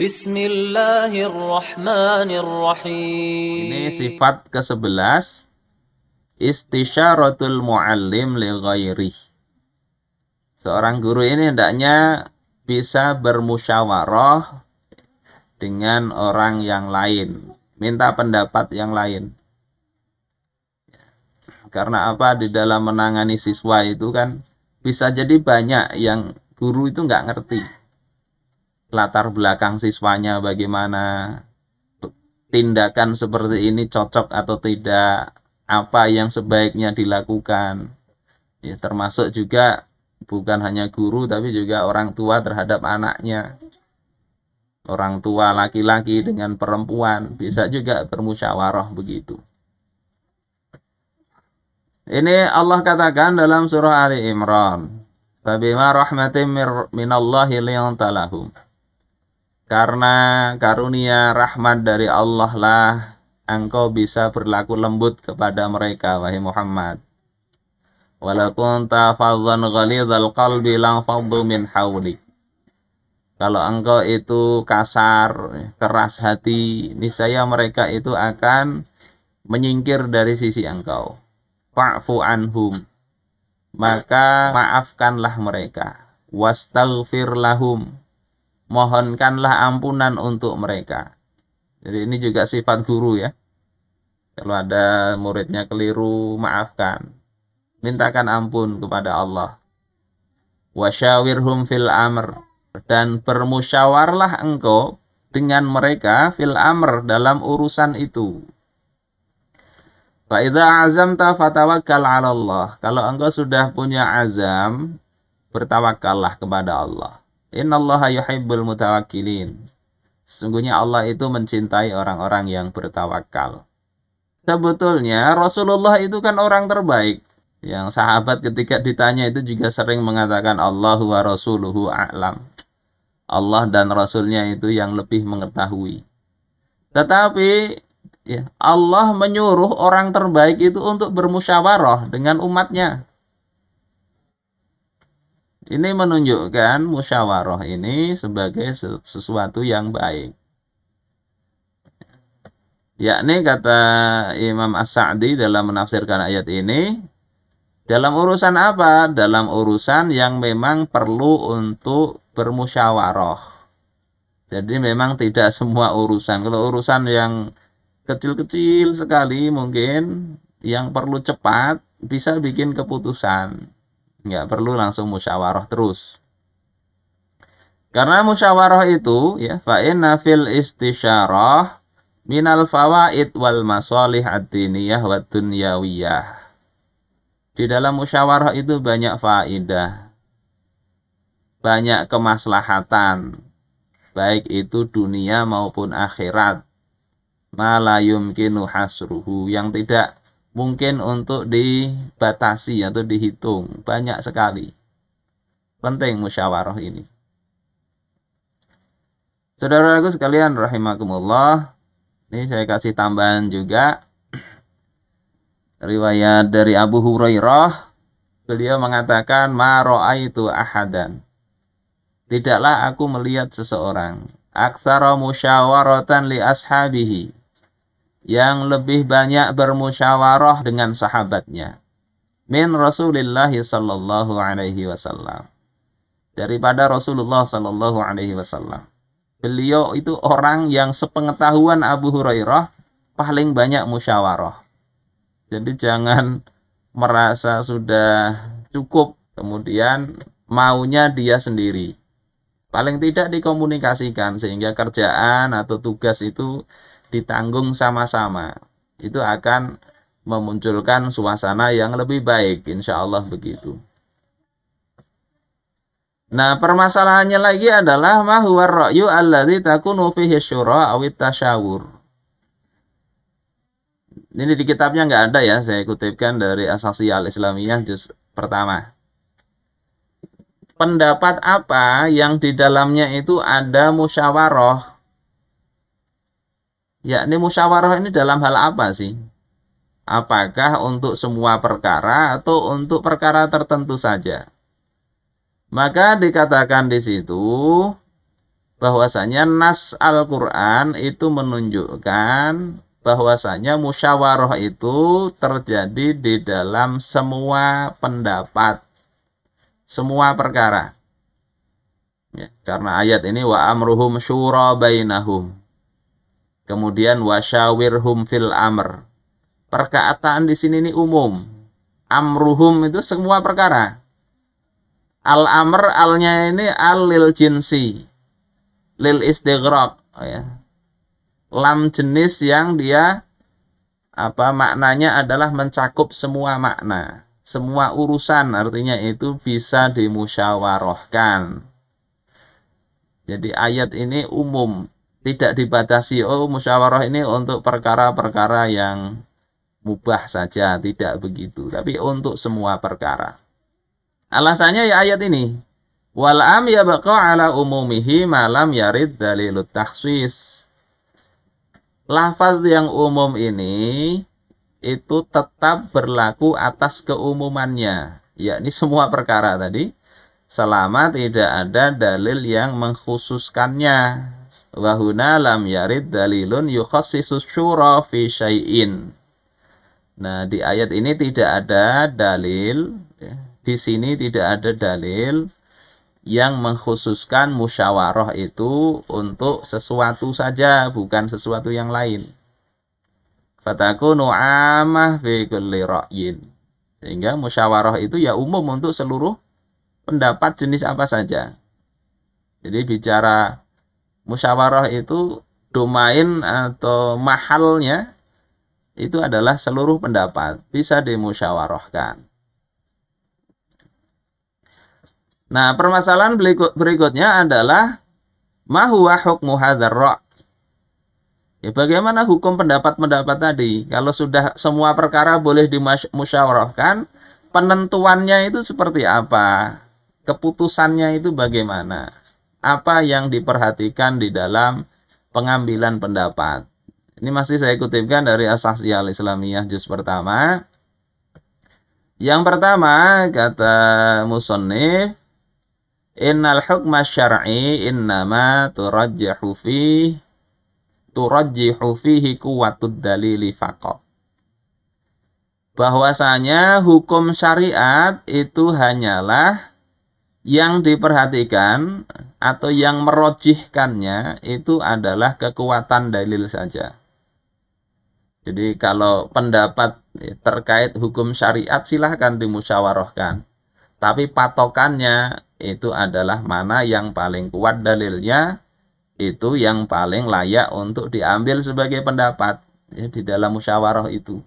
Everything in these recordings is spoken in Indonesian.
Bismillahirrahmanirrahim. Ini sifat ke-11, istisyaratul muallim li ghairih. Seorang guru ini hendaknya bisa bermusyawarah dengan orang yang lain, minta pendapat yang lain. Karena apa? Di dalam menangani siswa itu kan bisa jadi banyak yang guru itu nggak ngerti latar belakang siswanya bagaimana, tindakan seperti ini cocok atau tidak, apa yang sebaiknya dilakukan. Ya, termasuk juga bukan hanya guru tapi juga orang tua terhadap anaknya. Orang tua laki-laki dengan perempuan bisa juga bermusyawarah begitu. Ini Allah katakan dalam surah Ali Imran, "Fabima rahmatin minallahi linta lahum." Karena karunia rahmat dari Allah lah engkau bisa berlaku lembut kepada mereka, wahai Muhammad. Walau kunta fadhan ghalidhal qalbi lang faddu min hawlik. Kalau engkau itu kasar, keras hati, niscaya mereka itu akan menyingkir dari sisi engkau. Fa'fu anhum. Maka maafkanlah mereka. Wastaghfir lahum. Mohonkanlah ampunan untuk mereka. Jadi ini juga sifat guru ya. Kalau ada muridnya keliru, maafkan. Mintakan ampun kepada Allah. Wasyawirhum fil amr. Dan bermusyawarlah engkau dengan mereka fil amr dalam urusan itu. Fa idza azamta fatawakkal 'ala Allah. Kalau engkau sudah punya azam, bertawakallah kepada Allah. Innallaha yuhibbul mutawakkilin. Sesungguhnya Allah itu mencintai orang-orang yang bertawakal. Sebetulnya Rasulullah itu kan orang terbaik. Yang sahabat ketika ditanya itu juga sering mengatakan Allahu wa rasuluhu a'lam. Allah dan Rasulnya itu yang lebih mengetahui. Tetapi ya, Allah menyuruh orang terbaik itu untuk bermusyawarah dengan umatnya. Ini menunjukkan musyawarah ini sebagai sesuatu yang baik. Yakni kata Imam As-Sa'di dalam menafsirkan ayat ini, dalam urusan apa? Dalam urusan yang memang perlu untuk bermusyawarah. Jadi memang tidak semua urusan. Kalau urusan yang kecil-kecil sekali mungkin yang perlu cepat bisa bikin keputusan. Nggak perlu langsung musyawarah terus. Karena musyawarah itu ya fa inna fil istisyarah minal fawaid wal masalih ad-diniyah wad dunyawiyah. Di dalam musyawarah itu banyak faidah, banyak kemaslahatan, baik itu dunia maupun akhirat. Ma la yumkinu hasruhu, yang tidak mungkin untuk dibatasi atau dihitung, banyak sekali. Penting musyawarah ini. Saudaraku sekalian rahimakumullah, ini saya kasih tambahan juga. Riwayat dari Abu Hurairah, beliau mengatakan, "Ma ra'aitu ahadan." Tidaklah aku melihat seseorang aktsara musyawaratan li ashabihi, yang lebih banyak bermusyawarah dengan sahabatnya, min Rasulillah sallallahu alaihi wasallam, daripada Rasulullah sallallahu alaihi wasallam. Beliau itu orang yang sepengetahuan Abu Hurairah paling banyak musyawarah. Jadi jangan merasa sudah cukup kemudian maunya dia sendiri. Paling tidak dikomunikasikan sehingga kerjaan atau tugas itu ditanggung sama-sama. Itu akan memunculkan suasana yang lebih baik, insya Allah begitu. Nah, permasalahannya lagi adalah ma huwa ar-ra'yu alladzi takunu fihi syura awit tasyawur. Ini di kitabnya nggak ada ya, saya kutipkan dari Asasiyah Al-Islamiyah juz pertama. Pendapat apa yang di dalamnya itu ada musyawarah? Yakni musyawarah ini dalam hal apa sih? Apakah untuk semua perkara atau untuk perkara tertentu saja? Maka dikatakan di situ bahwasanya nas Al-Qur'an itu menunjukkan bahwasanya musyawarah itu terjadi di dalam semua pendapat, semua perkara. Ya, karena ayat ini wa amruhum syura bainahum. Kemudian wasyawirhum fil amr. Perkataan di sini ini umum. Amruhum itu semua perkara. Al-amr alnya ini al lil jinsi. Lil istighraq, ya. Lam jenis yang dia maknanya adalah mencakup semua makna, semua urusan, artinya itu bisa dimusyawarahkan. Jadi ayat ini umum, tidak dibatasi musyawarah ini untuk perkara-perkara yang mubah saja, tidak begitu, tapi untuk semua perkara. Alasannya ya ayat ini, wal am yabqa ala umumihi malam yarid dalilut takhsis. Lafaz yang umum ini itu tetap berlaku atas keumumannya, yakni semua perkara tadi, selama tidak ada dalil yang mengkhususkannya. Wa huna lam yarid dalilun yukhassisus syura fi syai'in. Nah, di ayat ini tidak ada dalil, ya. Di sini tidak ada dalil yang mengkhususkan musyawarah itu untuk sesuatu saja, bukan sesuatu yang lain. Fatakunu amah fi kulli ra'yin. Sehingga musyawarah itu ya umum untuk seluruh pendapat jenis apa saja. Jadi bicara musyawarah itu domain atau mahalnya itu adalah seluruh pendapat, bisa dimusyawarahkan. Nah, permasalahan berikutnya adalah ma huwa hukmu hadzal ra'. Ya, bagaimana hukum pendapat-pendapat tadi? Kalau sudah semua perkara boleh dimusyawarahkan, penentuannya itu seperti apa? Keputusannya itu bagaimana? Apa yang diperhatikan di dalam pengambilan pendapat? Ini masih saya kutipkan dari As-Sahsiyah Al-Islamiyah juz pertama. Yang pertama, kata musannif, innal hukma syar'i innama turajjihu fihi quwwatud dalili faqat. Bahwasanya hukum syariat itu hanyalah yang diperhatikan atau yang merojihkannya itu adalah kekuatan dalil saja. Jadi kalau pendapat terkait hukum syariat silahkan dimusyawarahkan. Tapi patokannya itu adalah mana yang paling kuat dalilnya, itu yang paling layak untuk diambil sebagai pendapat ya, di dalam musyawarah itu.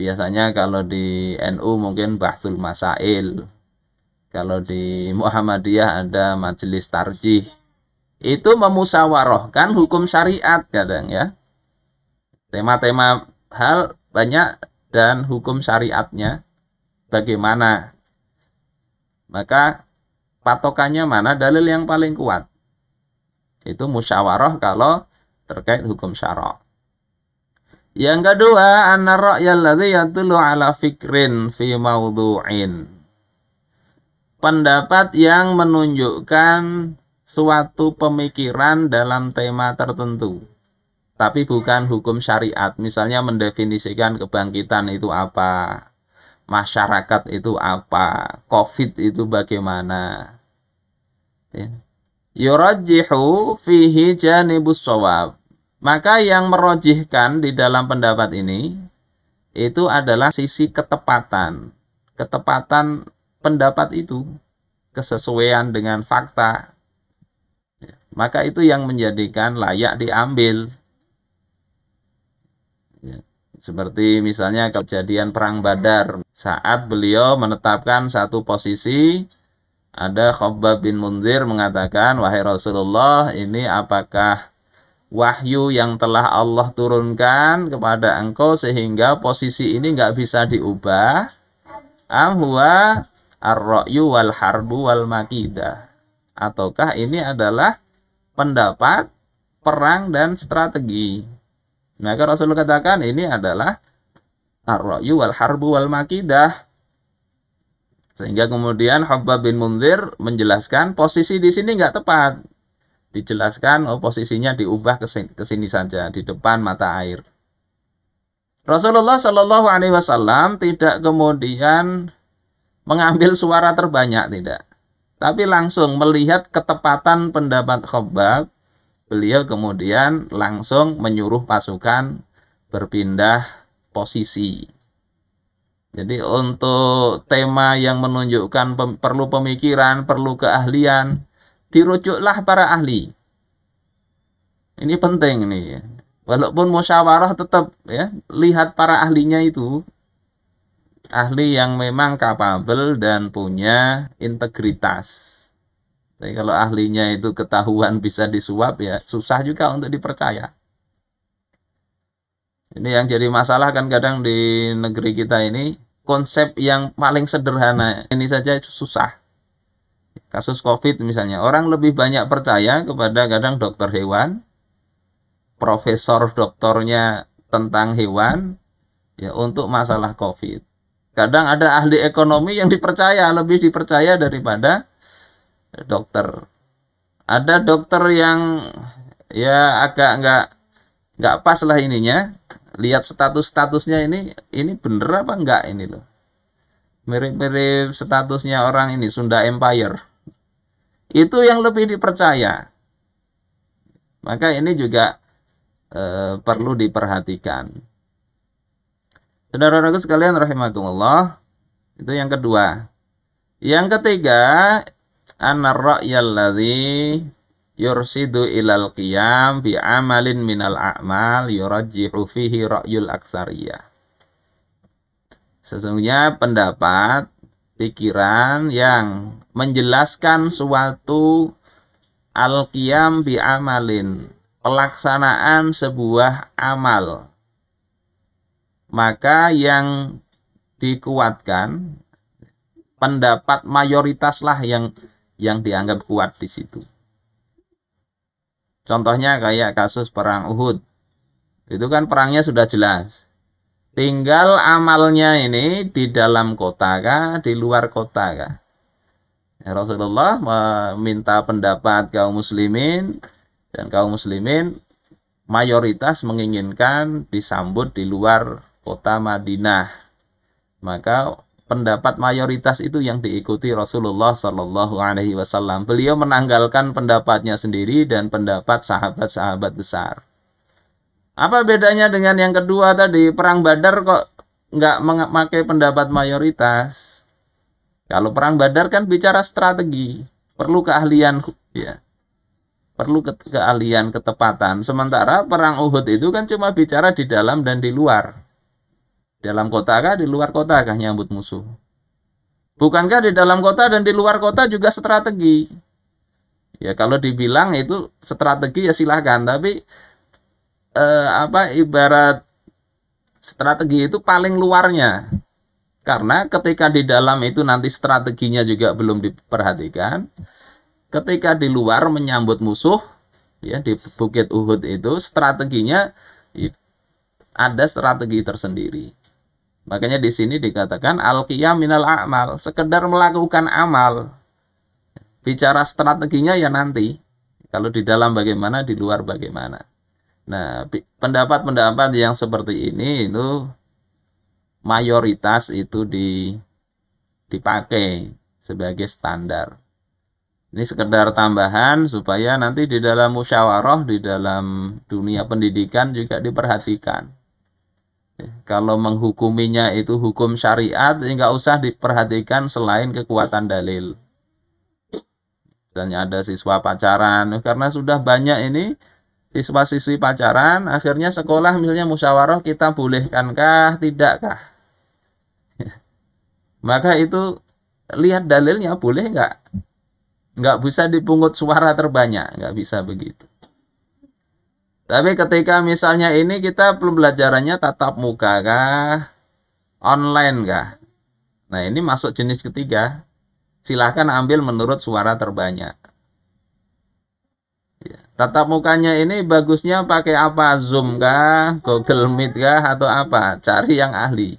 Biasanya kalau di NU mungkin bahsul masail. Kalau di Muhammadiyah ada majelis tarjih. Itu memusyawarahkan hukum syariat kadang ya. Tema-tema hal banyak dan hukum syariatnya bagaimana. Maka patokannya mana dalil yang paling kuat. Itu musyawarah kalau terkait hukum syara'. Yang kedua, anna ra'yal ladzi yadullu ala fikrin fi mawdu'in. Pendapat yang menunjukkan suatu pemikiran dalam tema tertentu. Tapi bukan hukum syariat. Misalnya mendefinisikan kebangkitan itu apa, masyarakat itu apa, COVID itu bagaimana. Ya. Yurajjihu fihi janibus shawab. Maka yang merojihkan di dalam pendapat ini itu adalah sisi ketepatan. Ketepatan pendapat itu, kesesuaian dengan fakta. Ya. Maka itu yang menjadikan layak diambil. Ya. Seperti misalnya kejadian perang Badar, saat beliau menetapkan satu posisi, ada Khabbab bin Munzir mengatakan, wahai Rasulullah, ini apakah wahyu yang telah Allah turunkan kepada engkau sehingga posisi ini nggak bisa diubah? Am huwa ar-ra'yu wal harbu wal makidah? Ataukah ini adalah pendapat perang dan strategi? Maka Rasulullah katakan ini adalah ar-ra'yu wal harbu wal makidah. Sehingga kemudian Khabbab bin Munzir menjelaskan posisi di sini nggak tepat. Dijelaskan, posisinya diubah ke sini saja, di depan mata air. Rasulullah Shallallahu Alaihi Wasallam tidak kemudian mengambil suara terbanyak, tidak. Tapi langsung melihat ketepatan pendapat Khabbab, beliau kemudian langsung menyuruh pasukan berpindah posisi. Jadi untuk tema yang menunjukkan perlu pemikiran, perlu keahlian, dirujuklah para ahli. Ini penting nih. Walaupun musyawarah tetap ya, lihat para ahlinya itu. Ahli yang memang kapabel dan punya integritas. Tapi kalau ahlinya itu ketahuan bisa disuap ya, susah juga untuk dipercaya. Ini yang jadi masalah kan kadang di negeri kita ini, konsep yang paling sederhana ini saja susah. Kasus COVID misalnya, orang lebih banyak percaya kepada kadang dokter hewan, profesor doktornya tentang hewan, ya untuk masalah COVID. Kadang ada ahli ekonomi yang lebih dipercaya daripada dokter. Ada dokter yang ya agak nggak pas lah ininya. Lihat statusnya ini bener apa enggak ini loh. Mirip-mirip statusnya orang ini Sunda Empire. Itu yang lebih dipercaya. Maka ini juga perlu diperhatikan. Saudara-saudaraku sekalian rahimakumullah, itu yang kedua. Yang ketiga, anar-ra'yal ladzi yursidu ilal qiyam bi amalin minal a'mal yurajjihu fihi ra'yul aksariyah. Sesungguhnya pendapat, pikiran yang menjelaskan suatu al-qiyam bi amalin, pelaksanaan sebuah amal, maka yang dikuatkan pendapat mayoritaslah yang dianggap kuat di situ. Contohnya kayak kasus perang Uhud. Itu kan perangnya sudah jelas. Tinggal amalnya ini di dalam kota kah, di luar kota kah. Rasulullah meminta pendapat kaum muslimin, dan kaum muslimin mayoritas menginginkan disambut di luar kota Madinah. Maka pendapat mayoritas itu yang diikuti Rasulullah Shallallahu Alaihi Wasallam. Beliau menanggalkan pendapatnya sendiri dan pendapat sahabat-sahabat besar. Apa bedanya dengan yang kedua tadi? Perang Badar kok nggak memakai pendapat mayoritas? Kalau perang Badar kan bicara strategi, perlu keahlian ya. Perlu keahlian, ketepatan. Sementara perang Uhud itu kan cuma bicara di dalam dan di luar. Dalam kota kah, di luar kota kah nyambut musuh? Bukankah di dalam kota dan di luar kota juga strategi? Ya kalau dibilang itu strategi ya silahkan, tapi ibarat strategi itu paling luarnya. Karena ketika di dalam itu nanti strateginya juga belum diperhatikan. Ketika di luar menyambut musuh, ya di Bukit Uhud itu strateginya ada strategi tersendiri. Makanya di sini dikatakan al-qiyam minal a'mal, sekedar melakukan amal. Bicara strateginya ya nanti. Kalau di dalam bagaimana, di luar bagaimana. Nah, pendapat-pendapat yang seperti ini itu mayoritas itu dipakai sebagai standar. Ini sekedar tambahan supaya nanti di dalam musyawarah, di dalam dunia pendidikan juga diperhatikan. Kalau menghukuminya itu hukum syariat, nggak usah diperhatikan selain kekuatan dalil. Misalnya ada siswa pacaran, karena sudah banyak ini siswa-siswi pacaran, akhirnya sekolah misalnya musyawarah kita bolehkankah, tidakkah? Maka itu lihat dalilnya, boleh nggak? Nggak bisa dipungut suara terbanyak, nggak bisa begitu. Tapi ketika misalnya ini kita pembelajarannya tatap muka kah, online kah? Nah ini masuk jenis ketiga. Silahkan ambil menurut suara terbanyak. Ya. Tatap mukanya ini bagusnya pakai apa? Zoom kah, Google Meet kah, atau apa? Cari yang ahli.